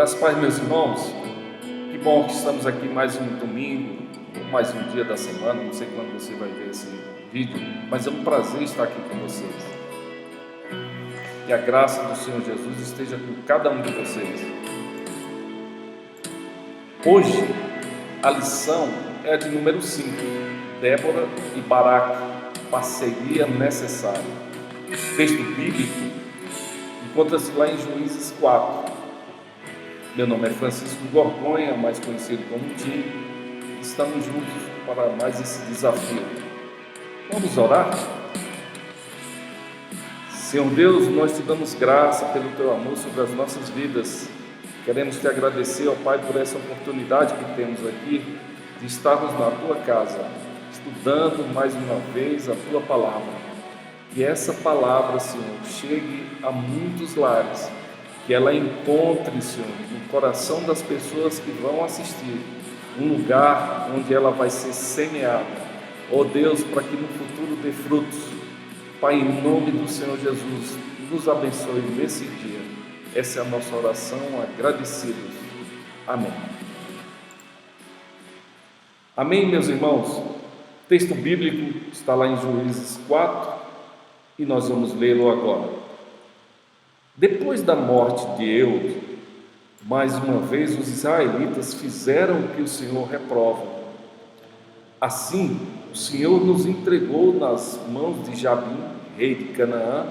Graças a Deus, meus irmãos. Que bom que estamos aqui mais um domingo, mais um dia da semana. Não sei quando você vai ver esse vídeo, mas é um prazer estar aqui com vocês. Que a graça do Senhor Jesus esteja com cada um de vocês. Hoje, a lição é a de número 5. Débora e Baraque, parceria necessária. O texto bíblico encontra-se lá em Juízes 4. Meu nome é Francisco Gorgonha, mais conhecido como Tim. Estamos juntos para mais esse desafio. Vamos orar? Senhor Deus, nós te damos graça pelo teu amor sobre as nossas vidas. Queremos te agradecer, ó Pai, por essa oportunidade que temos aqui de estarmos na tua casa, estudando mais uma vez a tua palavra. Que essa palavra, Senhor, chegue a muitos lares, que ela encontre, Senhor, no coração das pessoas que vão assistir, um lugar onde ela vai ser semeada, ó Deus, para que no futuro dê frutos. Pai, em nome do Senhor Jesus, nos abençoe nesse dia. Essa é a nossa oração, agradecidos. Amém. Amém, meus irmãos. O texto bíblico está lá em Juízes 4 e nós vamos lê-lo agora. Depois da morte de Eude, mais uma vez os israelitas fizeram o que o Senhor reprova. Assim, o Senhor nos entregou nas mãos de Jabim, rei de Canaã,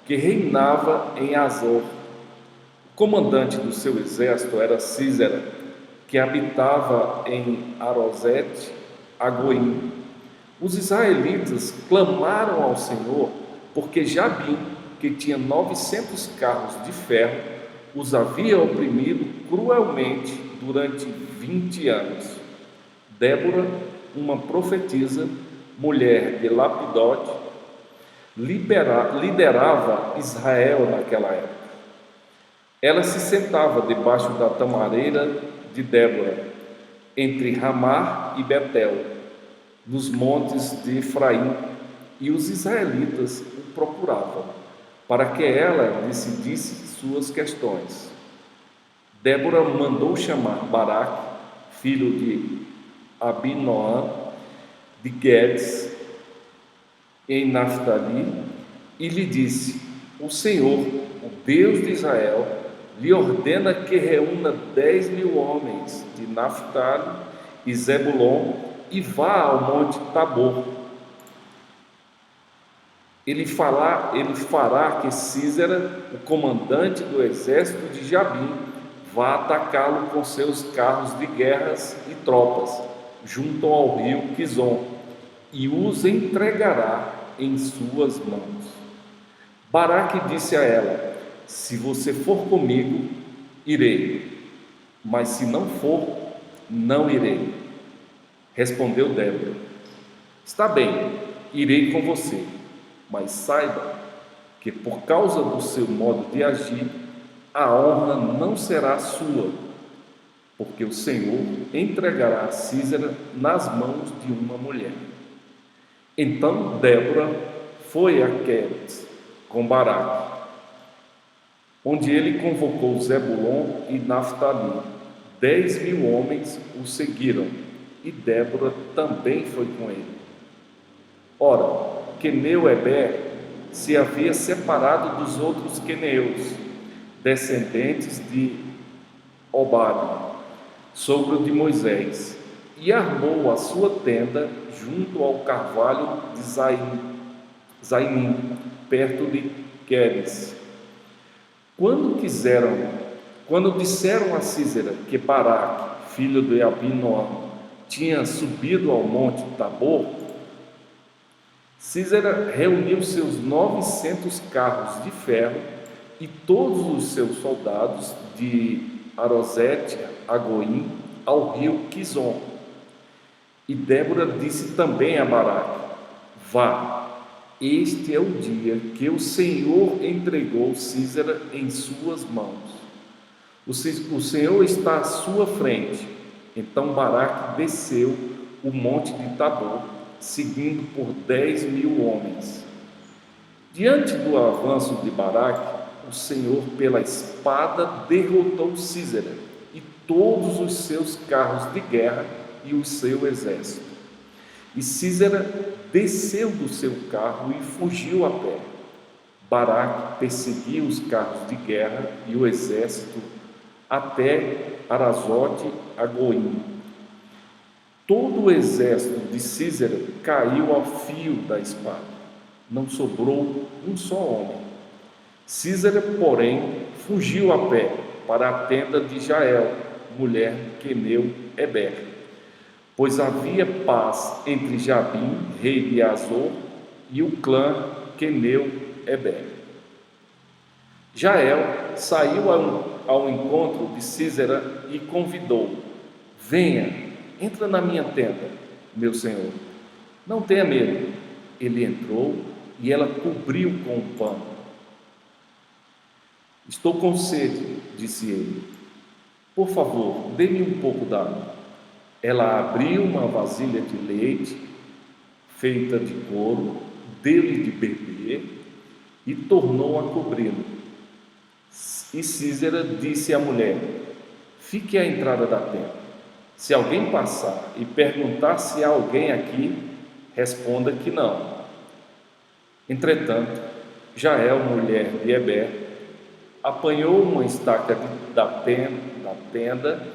que reinava em Azor. O comandante do seu exército era Sísera, que habitava em Arosete, Agoim. Os israelitas clamaram ao Senhor, porque Jabim, que tinha 900 carros de ferro, os havia oprimido cruelmente durante 20 anos. Débora, uma profetisa, mulher de Lapidote, liderava Israel naquela época. Ela se sentava debaixo da tamareira de Débora, entre Ramá e Betel, nos montes de Efraim, e os israelitas o procuravam, para que ela decidisse suas questões. Débora mandou chamar Baraque, filho de Abinoam, de Guedes, em Naftali, e lhe disse: o Senhor, o Deus de Israel, lhe ordena que reúna 10.000 homens de Naftali e Zebulon e vá ao monte Tabor. Ele fará que Sísera, o comandante do exército de Jabim, vá atacá-lo com seus carros de guerras e tropas, junto ao rio Quizon, e os entregará em suas mãos. Baraque disse a ela: se você for comigo, irei, mas se não for, não irei. Respondeu Débora: está bem, irei com você. Mas saiba que por causa do seu modo de agir, a honra não será sua, porque o Senhor entregará Sísera nas mãos de uma mulher. Então Débora foi a Quedes com Baraque, onde ele convocou Zebulon e Naftali. 10.000 homens o seguiram, e Débora também foi com ele. Ora, Queneu-Eber se havia separado dos outros queneus, descendentes de Obabe, sogro de Moisés, e armou a sua tenda junto ao carvalho de Zainim, perto de Quedes. Quando disseram a Sísera que Baraque, filho de Abinoam, tinha subido ao monte Tabor, Sísera reuniu seus 900 carros de ferro e todos os seus soldados de Arosete, Agoim, ao rio Quizon. E Débora disse também a Baraque: vá, este é o dia que o Senhor entregou Sísera em suas mãos. O Senhor está à sua frente. Então Baraque desceu o monte de Tabor, seguindo por 10.000 homens. Diante do avanço de Baraque, o Senhor pela espada derrotou Císera e todos os seus carros de guerra e o seu exército. E Císera desceu do seu carro e fugiu a pé. Baraque perseguiu os carros de guerra e o exército até Arazote a Goim. Todo o exército de Císera caiu ao fio da espada. Não sobrou um só homem. Císera, porém, fugiu a pé para a tenda de Jael, mulher de Queneu Eber, pois havia paz entre Jabim, rei de Azor, e o clã Queneu Eber. Jael saiu ao encontro de Císera e convidou: venha, entra na minha tenda, meu senhor. Não tenha medo. Ele entrou e ela cobriu com um pano. Estou com sede, disse ele. Por favor, dê-me um pouco d'água. Ela abriu uma vasilha de leite feita de couro, deu-lhe de beber e tornou a cobri-lo. E Císera disse à mulher: fique à entrada da tenda. Se alguém passar e perguntar se há alguém aqui, responda que não. Entretanto, Jael, mulher de Eber, apanhou uma estaca da tenda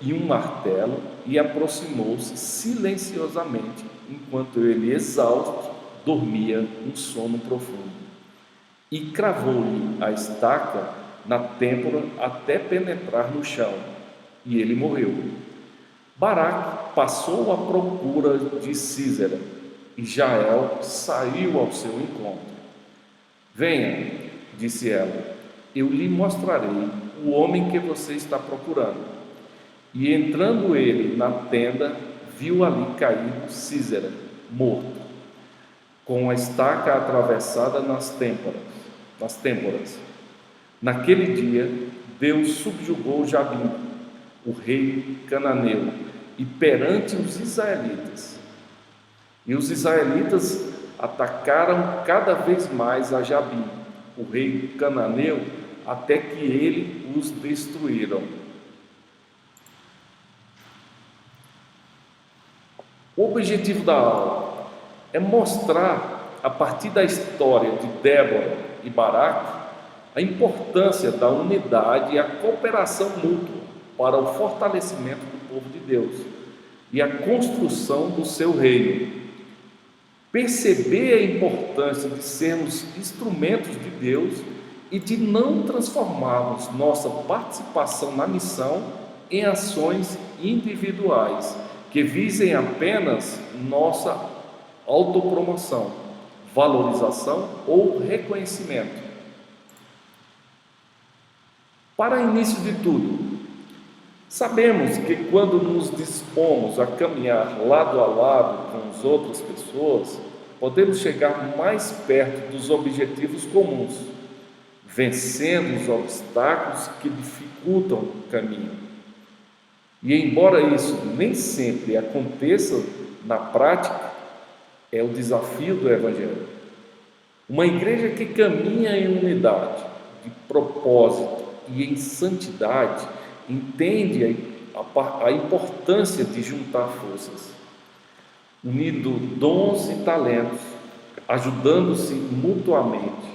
e um martelo e aproximou-se silenciosamente, enquanto ele, exausto, dormia um sono profundo. E cravou-lhe a estaca na têmpora até penetrar no chão, e ele morreu. Baraque passou à procura de Císera, e Jael saiu ao seu encontro. Venha, disse ela, eu lhe mostrarei o homem que você está procurando. E entrando ele na tenda, viu ali caído Císera, morto, com a estaca atravessada nas têmporas. Naquele dia, Deus subjugou Jabim, o rei cananeu, e perante os israelitas. E os israelitas atacaram cada vez mais a Jabim, o rei cananeu, até que ele os destruíram. O objetivo da aula é mostrar, a partir da história de Débora e Baraque, a importância da unidade e a cooperação mútua para o fortalecimento do povo de Deus e a construção do seu reino. Perceber a importância de sermos instrumentos de Deus e de não transformarmos nossa participação na missão em ações individuais que visem apenas nossa autopromoção, valorização ou reconhecimento. Para início de tudo, sabemos que quando nos dispomos a caminhar lado a lado com as outras pessoas, podemos chegar mais perto dos objetivos comuns, vencendo os obstáculos que dificultam o caminho. E embora isso nem sempre aconteça na prática, é o desafio do Evangelho. Uma igreja que caminha em unidade, de propósito e em santidade, entende a importância de juntar forças, unindo dons e talentos, ajudando-se mutuamente,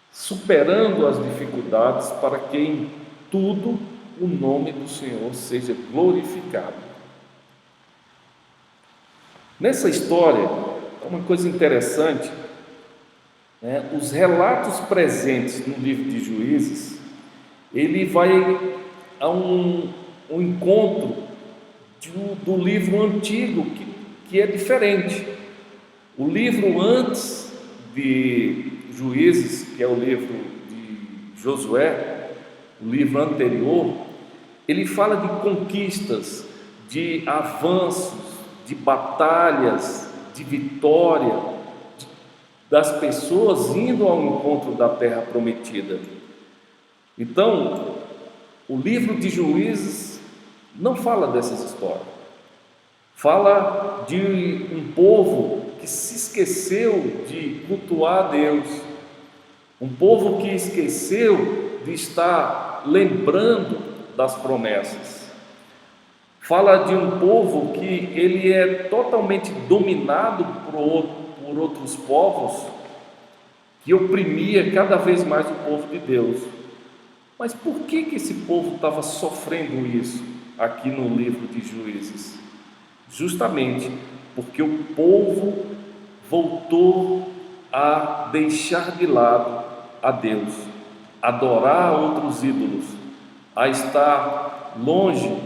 superando as dificuldades para que em tudo o nome do Senhor seja glorificado. Nessa história, uma coisa interessante, os relatos presentes no livro de Juízes, ele vai a um encontro do livro antigo, que é diferente. O livro antes de Juízes, que é o livro de Josué, o livro anterior, ele fala de conquistas, de avanços, de batalhas, de vitória, das pessoas indo ao encontro da terra prometida. Então, o livro de Juízes não fala dessas histórias. Fala de um povo que se esqueceu de cultuar a Deus, um povo que esqueceu de estar lembrando das promessas. Fala de um povo que ele é totalmente dominado por outros povos, que oprimia cada vez mais o povo de Deus. Mas por que esse povo estava sofrendo isso aqui no livro de Juízes? Justamente porque o povo voltou a deixar de lado a Deus, adorar outros ídolos, a estar longe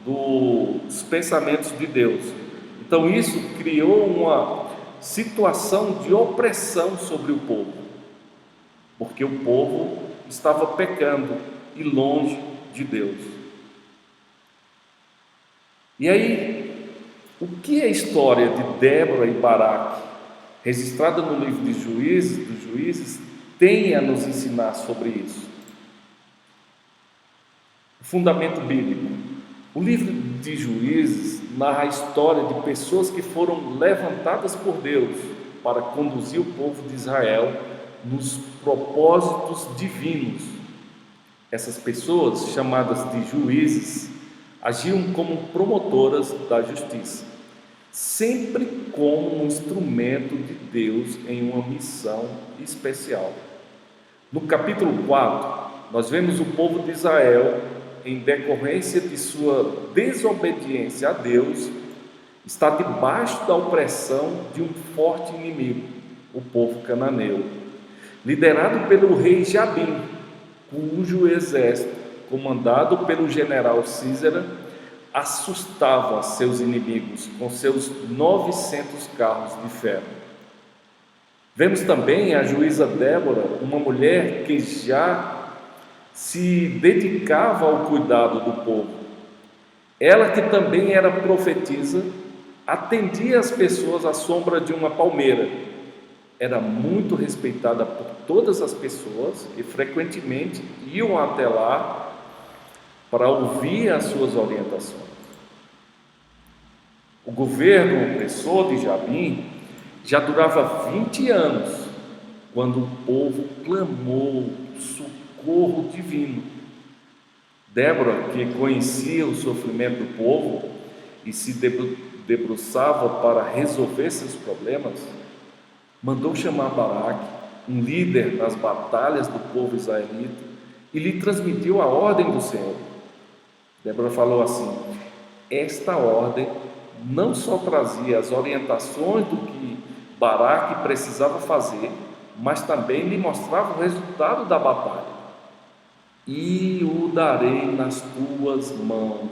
dos pensamentos de Deus. Então isso criou uma situação de opressão sobre o povo, porque o povo estava pecando e longe de Deus. E aí, o que a história de Débora e Baraque, registrada no livro de Juízes, tem a nos ensinar sobre isso? O fundamento bíblico. O livro de Juízes narra a história de pessoas que foram levantadas por Deus para conduzir o povo de Israel nos propósitos divinos. Essas pessoas, chamadas de juízes, agiam como promotoras da justiça, sempre como um instrumento de Deus em uma missão especial. No capítulo 4, nós vemos o povo de Israel, em decorrência de sua desobediência a Deus, está debaixo da opressão de um forte inimigo, o povo cananeu, liderado pelo rei Jabim, cujo exército, comandado pelo general Císera, assustava seus inimigos com seus 900 carros de ferro. Vemos também a juíza Débora, uma mulher que já se dedicava ao cuidado do povo. Ela, que também era profetisa, atendia as pessoas à sombra de uma palmeira. Era muito respeitada por todas as pessoas que frequentemente iam até lá para ouvir as suas orientações. O governo opressor de Jabim já durava 20 anos, quando o povo clamou socorro divino. Débora, que conhecia o sofrimento do povo e se debruçava para resolver seus problemas, mandou chamar Baraque, um líder nas batalhas do povo israelita, e lhe transmitiu a ordem do Senhor. Débora falou assim: esta ordem não só trazia as orientações do que Baraque precisava fazer, mas também lhe mostrava o resultado da batalha. E o darei nas tuas mãos.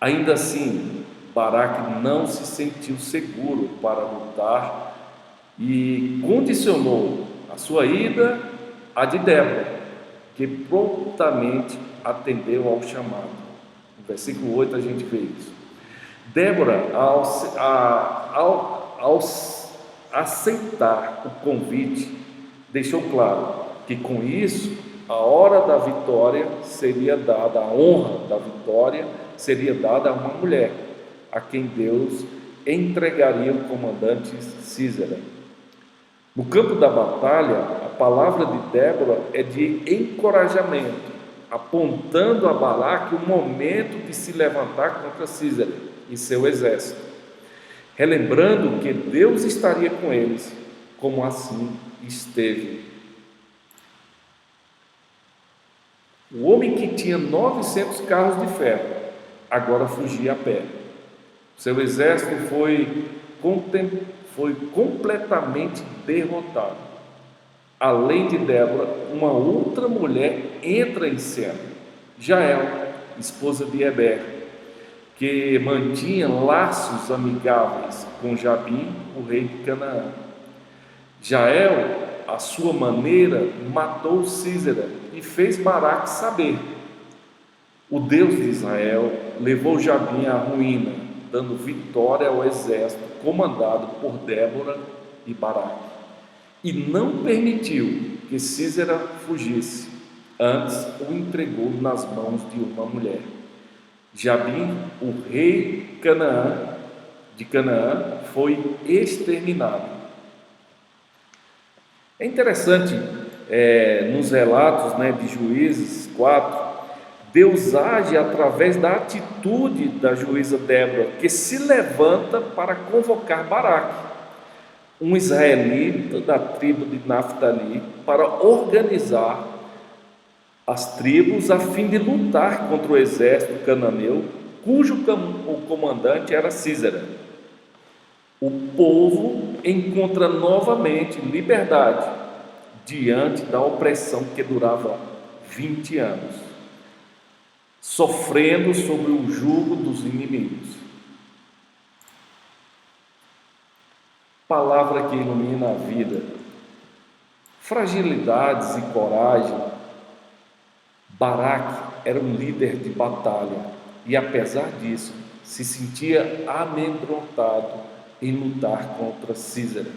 Ainda assim, Baraque não se sentiu seguro para lutar e condicionou a sua ida à de Débora, que prontamente atendeu ao chamado. No versículo 8 a gente vê isso. Débora, ao aceitar o convite, deixou claro que com isso a hora da vitória seria dada, a honra da vitória seria dada a uma mulher, a quem Deus entregaria o comandante Císera. No campo da batalha, a palavra de Débora é de encorajamento, apontando a Baraque o momento de se levantar contra Císera e seu exército, relembrando que Deus estaria com eles, como assim esteve. O homem que tinha 900 carros de ferro, agora fugia a pé. Seu exército foi completamente derrotado. Além de Débora, uma outra mulher entra em cena, Jael, esposa de Heber, que mantinha laços amigáveis com Jabim, o rei de Canaã. Jael, à sua maneira, matou Císera e fez Baraque saber. O Deus de Israel levou Jabim à ruína, dando vitória ao exército comandado por Débora e Baraque, e não permitiu que Císera fugisse, antes o entregou nas mãos de uma mulher. Jabim, o rei de Canaã, foi exterminado. É interessante, nos relatos, de Juízes 4, Deus age através da atitude da juíza Débora, que se levanta para convocar Baraque, um israelita da tribo de Naftali, para organizar as tribos a fim de lutar contra o exército cananeu, cujo o comandante era Císera. O povo encontra novamente liberdade diante da opressão que durava 20 anos, sofrendo sob o jugo dos inimigos. Palavra que ilumina a vida. Fragilidades e coragem. Baraque era um líder de batalha e, apesar disso, se sentia amedrontado em lutar contra Císera,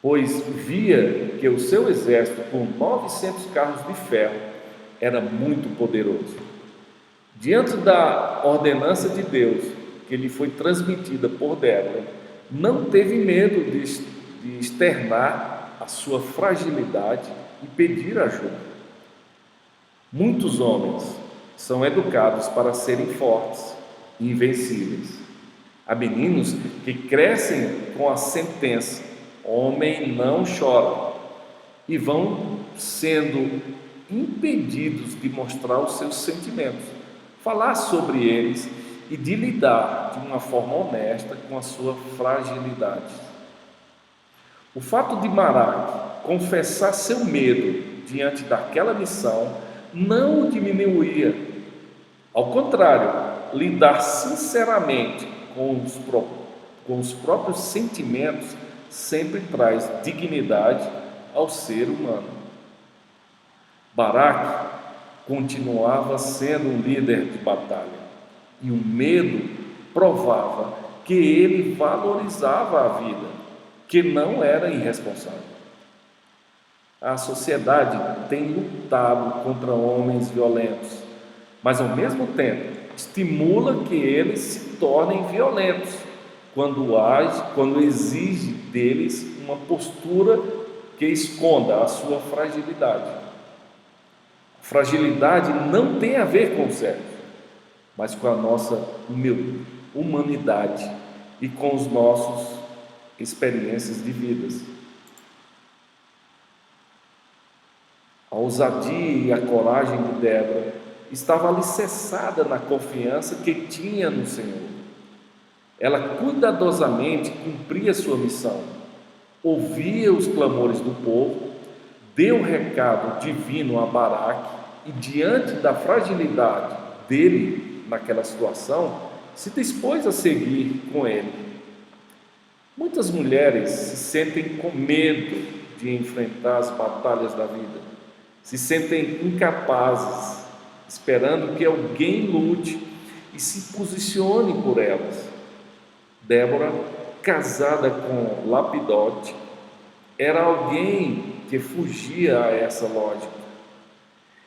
pois via que o seu exército, com 900 carros de ferro, era muito poderoso. Diante da ordenança de Deus, que lhe foi transmitida por Débora, não teve medo de externar a sua fragilidade e pedir ajuda. Muitos homens são educados para serem fortes e invencíveis. Há meninos que crescem com a sentença: homem não chora, e vão sendo impedidos de mostrar os seus sentimentos, falar sobre eles e de lidar de uma forma honesta com a sua fragilidade. O fato de Baraque confessar seu medo diante daquela missão não o diminuía. Ao contrário, lidar sinceramente com os próprios sentimentos sempre traz dignidade ao ser humano. Baraque continuava sendo um líder de batalha, e o medo provava que ele valorizava a vida, que não era irresponsável. A sociedade tem lutado contra homens violentos, mas ao mesmo tempo estimula que eles se tornem violentos quando exige deles uma postura que esconda a sua fragilidade. A fragilidade não tem a ver com o sexo, mas com a nossa humanidade e com os nossos experiências de vidas. A ousadia e a coragem de Débora estava alicerçada na confiança que tinha no Senhor. Ela cuidadosamente cumpria sua missão, ouvia os clamores do povo, deu o recado divino a Baraque e, diante da fragilidade dele naquela situação, se dispôs a seguir com ele. Muitas mulheres se sentem com medo de enfrentar as batalhas da vida, se sentem incapazes, esperando que alguém lute e se posicione por elas. Débora, casada com Lapidote, era alguém que fugia a essa lógica.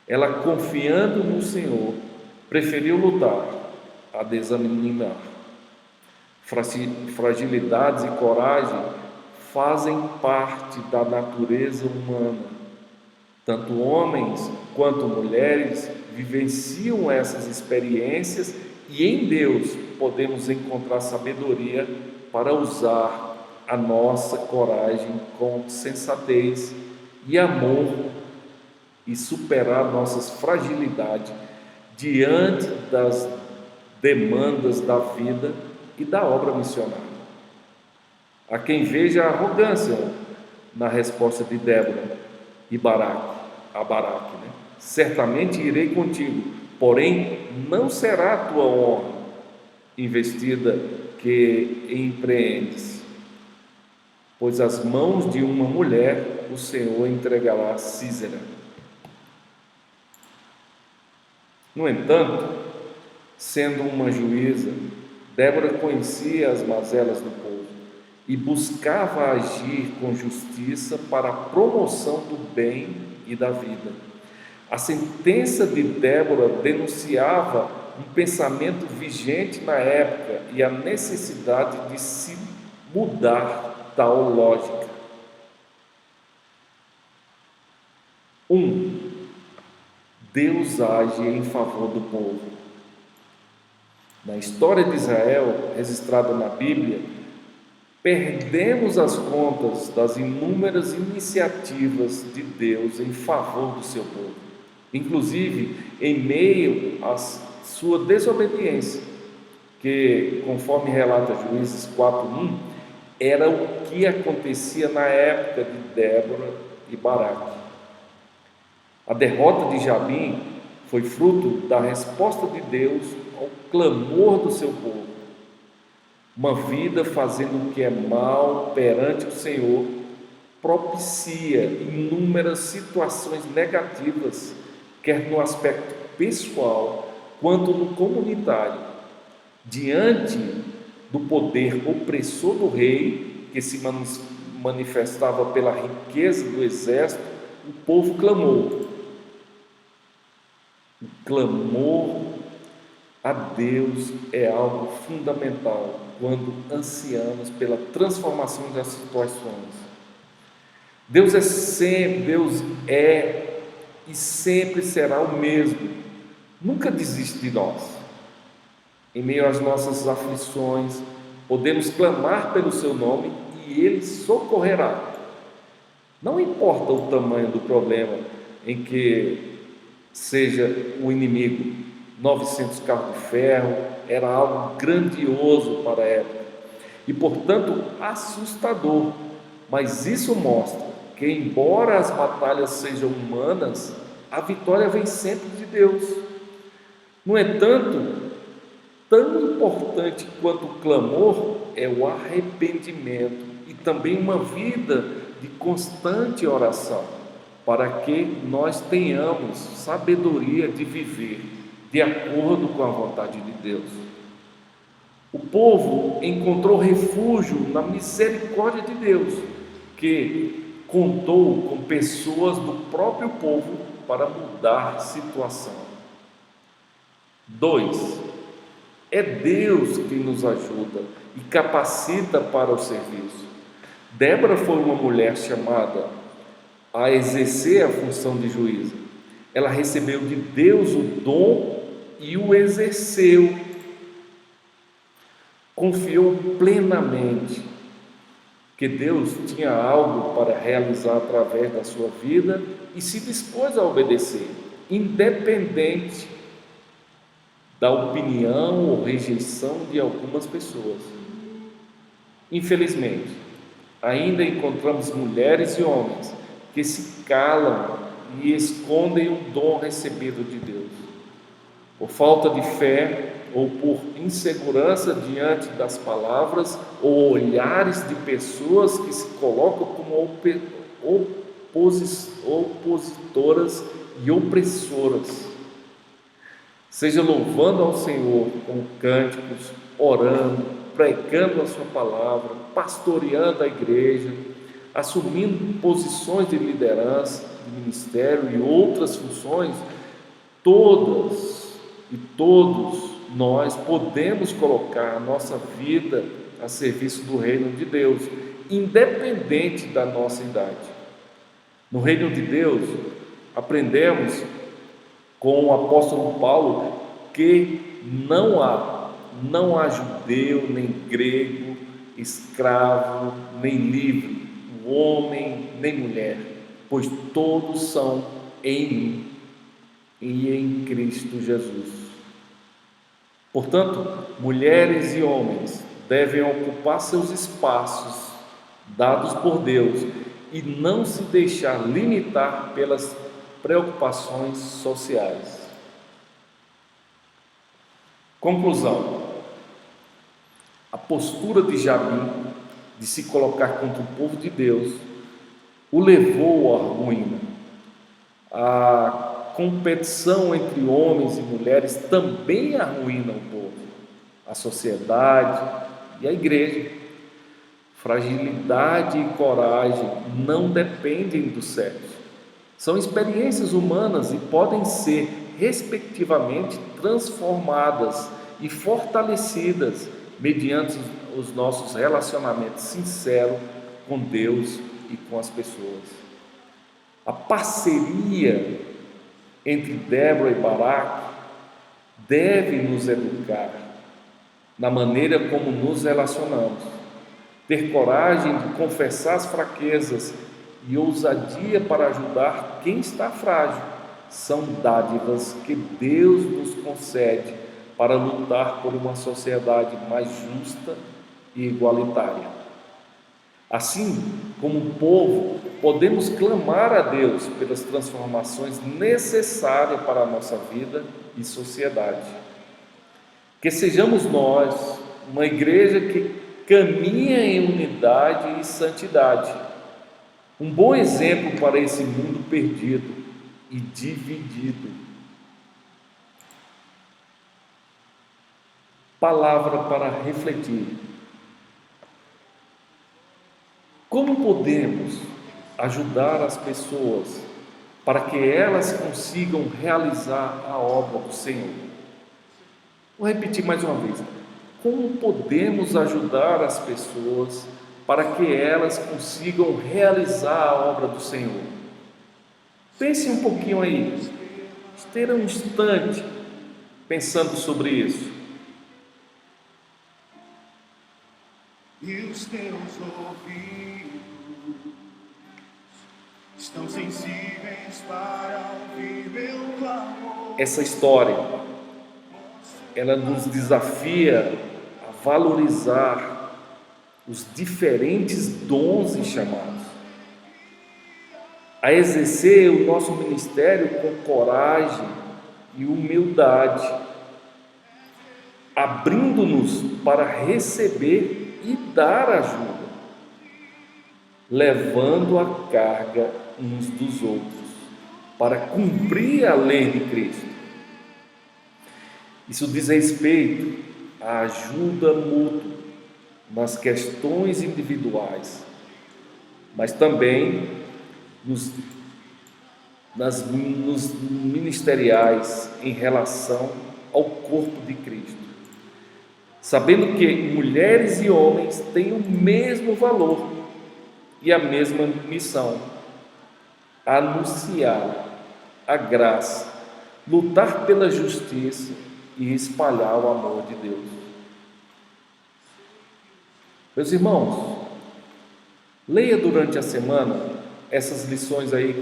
Ela, confiando no Senhor, preferiu lutar a desanimar. Fragilidades e coragem fazem parte da natureza humana. Tanto homens quanto mulheres vivenciam essas experiências, e em Deus podemos encontrar sabedoria para usar a nossa coragem com sensatez e amor e superar nossas fragilidades diante das demandas da vida e da obra missionária. Há quem veja a arrogância na resposta de Débora e Baraque. Certamente irei contigo, porém não será a tua honra investida que empreendes, pois as mãos de uma mulher o Senhor entregará a Císera. No entanto, sendo uma juíza, Débora conhecia as mazelas do povo e buscava agir com justiça para a promoção do bem e da vida. A sentença de Débora denunciava um pensamento vigente na época e a necessidade de se mudar tal lógica. Deus age em favor do povo. Na história de Israel, registrada na Bíblia, perdemos as contas das inúmeras iniciativas de Deus em favor do seu povo, inclusive em meio à sua desobediência, que, conforme relata Juízes 4:1, era o que acontecia na época de Débora e Baraque. A derrota de Jabim foi fruto da resposta de Deus ao clamor do seu povo. Uma vida fazendo o que é mal perante o Senhor propicia inúmeras situações negativas, quer no aspecto pessoal quanto no comunitário, diante do poder opressor do rei, que se manifestava pela riqueza do exército. O povo clamou. O clamor a Deus é algo fundamental quando ansiamos pela transformação das situações. Deus é e sempre será o mesmo. Nunca desiste de nós. Em meio às nossas aflições, podemos clamar pelo seu nome e ele socorrerá. Não importa o tamanho do problema, em que seja o inimigo. 900 carros de ferro era algo grandioso para a época e, portanto, assustador. Mas isso mostra que, embora as batalhas sejam humanas, a vitória vem sempre de Deus. No entanto, tão importante quanto o clamor é o arrependimento e também uma vida de constante oração, para que nós tenhamos sabedoria de viver de acordo com a vontade de Deus. O povo encontrou refúgio na misericórdia de Deus, que contou com pessoas do próprio povo para mudar a situação. 2. É Deus que nos ajuda e capacita para o serviço. Débora foi uma mulher chamada a exercer a função de juíza. Ela recebeu de Deus o dom e o exerceu. Confiou plenamente que Deus tinha algo para realizar através da sua vida e se dispôs a obedecer, independente da opinião ou rejeição de algumas pessoas. Infelizmente, ainda encontramos mulheres e homens que se calam e escondem o dom recebido de Deus, por falta de fé ou por insegurança diante das palavras ou olhares de pessoas que se colocam como opositoras e opressoras. Seja louvando ao Senhor com cânticos, orando, pregando a sua palavra, pastoreando a igreja, assumindo posições de liderança, de ministério e outras funções, todas e todos nós podemos colocar a nossa vida a serviço do reino de Deus, independente da nossa idade. No reino de Deus, aprendemos com o apóstolo Paulo que não há judeu, nem grego, escravo, nem livre, homem, nem mulher, pois todos são em mim e em Cristo Jesus. Portanto, mulheres e homens devem ocupar seus espaços dados por Deus e não se deixar limitar pelas preocupações sociais. Conclusão: a postura de Jabim de se colocar contra o povo de Deus o levou à ruína. A competição entre homens e mulheres também arruína o povo, a sociedade e a igreja. Fragilidade e coragem não dependem do sexo. São experiências humanas e podem ser, respectivamente, transformadas e fortalecidas mediante os nossos relacionamentos sinceros com Deus e com as pessoas. A parceria entre Débora e Baraque deve nos educar na maneira como nos relacionamos. Ter coragem de confessar as fraquezas e ousadia para ajudar quem está frágil são dádivas que Deus nos concede para lutar por uma sociedade mais justa e igualitária. Assim, como povo, podemos clamar a Deus pelas transformações necessárias para a nossa vida e sociedade. Que sejamos nós uma igreja que caminha em unidade e santidade, um bom exemplo para esse mundo perdido e dividido. Palavra para refletir. Como podemos ajudar as pessoas para que elas consigam realizar a obra do Senhor? Vou repetir mais uma vez. Como podemos ajudar as pessoas para que elas consigam realizar a obra do Senhor? Pense um pouquinho aí, esteja um instante pensando sobre isso. E os teus ouvidos estão sensíveis para ouvir meu clamor. Essa história, ela nos desafia a valorizar os diferentes dons e chamados, a exercer o nosso ministério com coragem e humildade, abrindo-nos para receber e dar ajuda, levando a carga uns dos outros para cumprir a lei de Cristo. Isso diz respeito à ajuda mútua nas questões individuais, mas também nos ministeriais em relação ao corpo de Cristo, sabendo que mulheres e homens têm o mesmo valor e a mesma missão: anunciar a graça, lutar pela justiça e espalhar o amor de Deus. Meus irmãos, leia durante a semana essas lições aí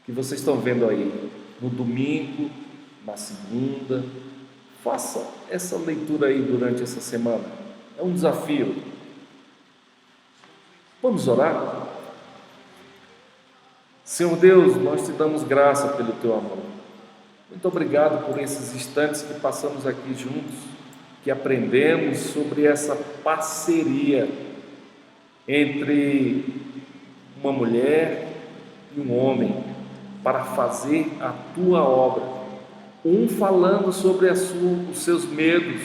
que vocês estão vendo aí, no domingo, na segunda. Faça essa leitura aí durante essa semana. É um desafio. Vamos orar? Senhor Deus, nós te damos graça pelo teu amor. Muito obrigado por esses instantes que passamos aqui juntos, que aprendemos sobre essa parceria entre uma mulher e um homem para fazer a tua obra. Um falando sobre os seus medos,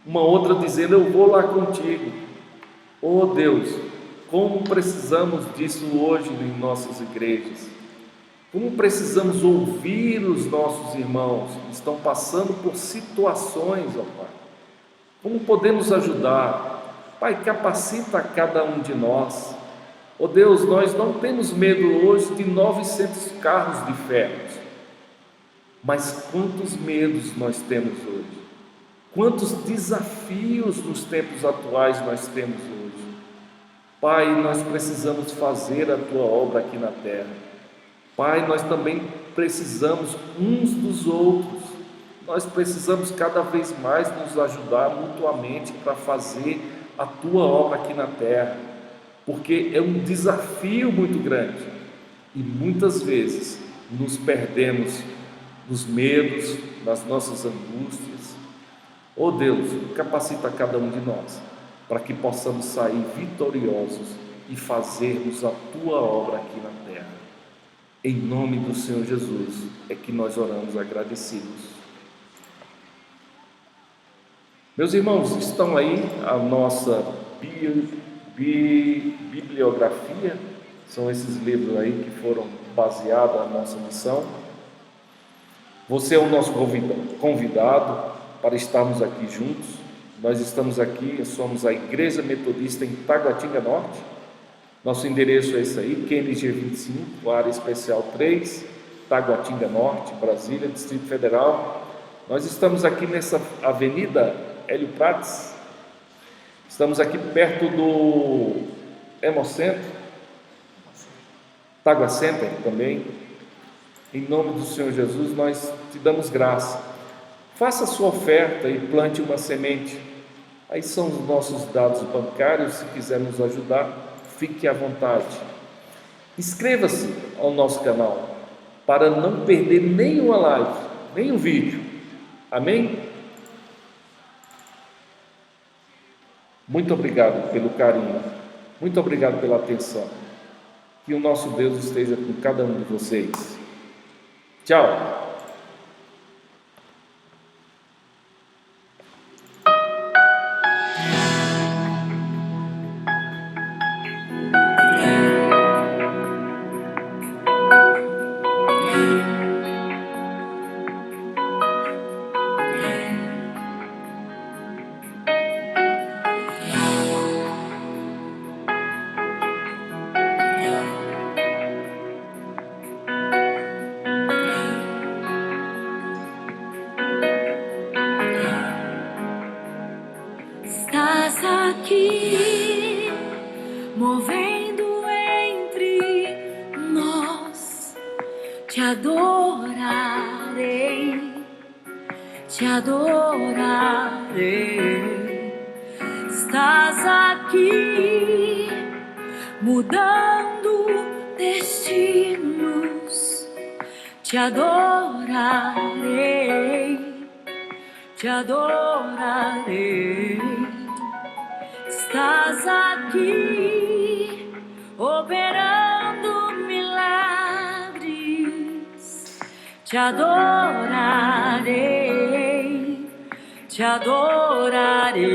uma outra dizendo: eu vou lá contigo. Oh Deus, como precisamos disso hoje em nossas igrejas, como precisamos ouvir os nossos irmãos que estão passando por situações, ó Pai, como podemos ajudar? Pai, capacita cada um de nós. Oh Deus, nós não temos medo hoje de 900 carros de ferro, mas quantos medos nós temos hoje, quantos desafios nos tempos atuais nós temos hoje. Pai, nós precisamos fazer a tua obra aqui na terra. Pai, nós também precisamos uns dos outros, nós precisamos cada vez mais nos ajudar mutuamente para fazer a tua obra aqui na terra, porque é um desafio muito grande e muitas vezes nos perdemos nos medos, nas nossas angústias. Oh Deus, capacita cada um de nós para que possamos sair vitoriosos e fazermos a tua obra aqui na terra. Em nome do Senhor Jesus é que nós oramos agradecidos. Meus irmãos, estão aí a nossa bibliografia, são esses livros aí que foram baseados na nossa missão. Você é o nosso convidado para estarmos aqui juntos. Nós estamos aqui, somos a Igreja Metodista em Taguatinga Norte. Nosso endereço é esse aí, QNG 25, área especial 3, Taguatinga Norte, Brasília, Distrito Federal. Nós estamos aqui nessa avenida Hélio Prates, estamos aqui perto do Hemocentro, Tagua Center também. Em nome do Senhor Jesus, nós te damos graça. Faça a sua oferta e plante uma semente. Aí são os nossos dados bancários, se quiser nos ajudar, fique à vontade. Inscreva-se ao nosso canal, para não perder nenhuma live, nenhum vídeo. Amém? Muito obrigado pelo carinho, muito obrigado pela atenção. Que o nosso Deus esteja com cada um de vocês. Tchau! Estás aqui, movendo entre nós. Te adorarei, te adorarei. Estás aqui, mudando destinos. Te adorarei, te adorarei. Estás aqui, operando milagres. Te adorarei, te adorarei.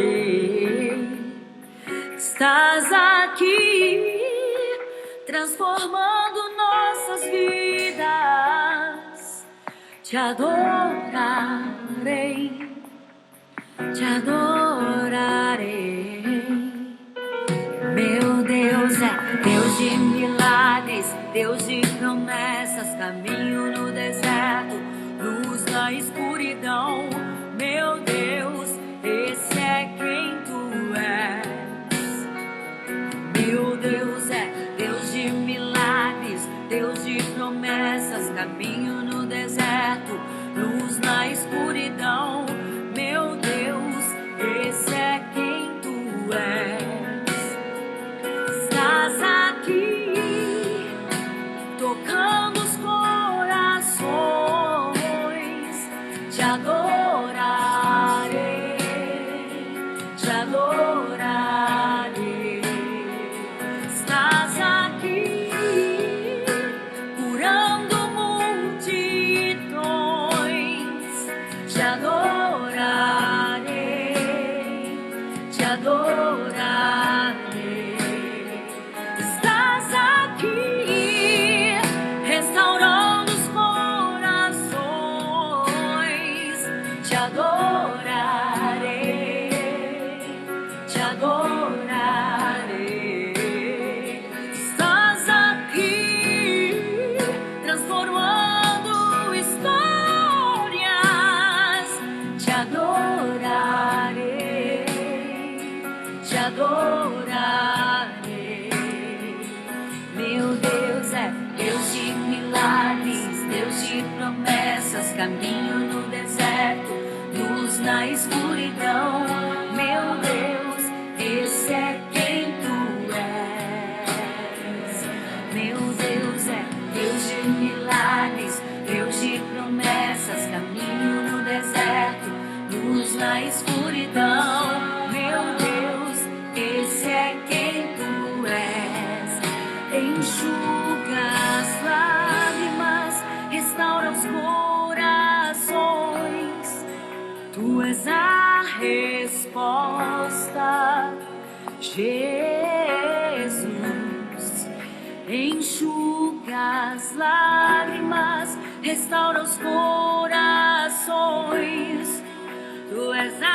Estás aqui, transformando nossas vidas. Te adorarei, te adorarei. Meu Deus é Deus de milagres, Deus de promessas, caminho no deserto, luz na escuridão. Meu Deus, esse é quem tu és. Meu Deus é Deus de milagres, Deus de promessas, caminho no deserto, luz na escuridão. Meu Deus, esse é quem tu és. Estás aqui, tocando os corações. Te adorarei, te adorarei. Estás aqui, curando multidões. Te adorarei, te adorarei. Estás aqui, restaurando os corações. Te adorarei, te adorarei. Estás aqui, transformando histórias. Te adorarei, te adorarei. Meu Deus é Deus de milagres, Deus de promessas, caminho no deserto, luz na escuridão. Meu Deus, esse é quem tu és. Meu Deus é Deus de milagres, Deus de promessas, caminho no deserto, luz na escuridão. Meu Deus, esse é quem tu és. Enxuga as lágrimas, restaura os corações. Tu és a resposta, Jesus. Enxuga as lágrimas, restaura os corações. Tu és a